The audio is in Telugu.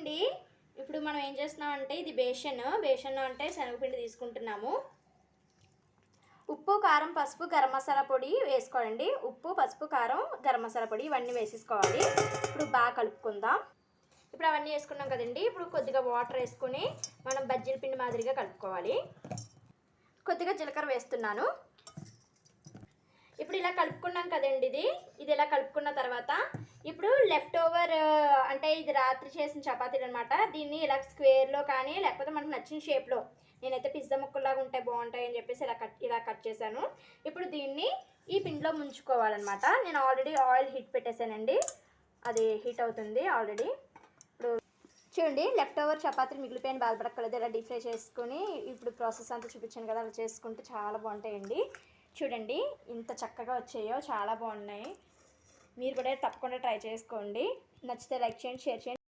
అండి. ఇప్పుడు మనం ఏం చేస్తున్నామంటే ఇది బేషన్ అంటే శనగపిండి తీసుకుంటున్నాము. ఉప్పు, కారం, పసుపు, గరం మసాలా పొడి వేసుకోవాలండి. ఉప్పు, పసుపు, కారం, గరం మసాలా పొడి ఇవన్నీ వేసేసుకోవాలి. ఇప్పుడు బాగా కలుపుకుందాం. ఇప్పుడు అవన్నీ వేసుకున్నాం కదండి. ఇప్పుడు కొద్దిగా వాటర్ వేసుకొని మనం బజ్జీల పిండి మాదిరిగా కలుపుకోవాలి. కొద్దిగా జీలకర్ర వేస్తున్నాను. ఇప్పుడు ఇలా కలుపుకున్నాం కదండి. ఇది ఇలా కలుపుకున్న తర్వాత ఇప్పుడు లెఫ్ట్ ఓవర్ అంటే ఇది రాత్రి చేసిన చపాతీలు అనమాట. దీన్ని ఇలా స్క్వేర్లో కానీ లేకపోతే మనకు నచ్చిన షేప్లో, నేనైతే పిజ్జా ముక్కల్లాగా ఉంటే బాగుంటాయి అని చెప్పేసి ఇలా కట్ చేశాను. ఇప్పుడు దీన్ని ఈ పిండిలో ముంచుకోవాలన్నమాట. నేను ఆల్రెడీ ఆయిల్ హీట్ పెట్టేశానండి, అది హీట్ అవుతుంది ఆల్రెడీ. ఇప్పుడు చూడండి, లెఫ్ట్ ఓవర్ చపాతీలు మిగిలిపోయిన బాధపడక్కర్లేదు. ఇలా డీప్ ఫ్రై చేసుకుని ఇప్పుడు ప్రాసెస్ అంతా చూపించాను కదా, అలా చేసుకుంటే చాలా బాగుంటాయండి. చూడండి ఇంత చక్కగా వచ్చాయో, చాలా బాగున్నాయి. మీరు కూడా తప్పకుండా ట్రై చేసుకోండి. నచ్చితే లైక్ చేయండి, షేర్ చేయండి.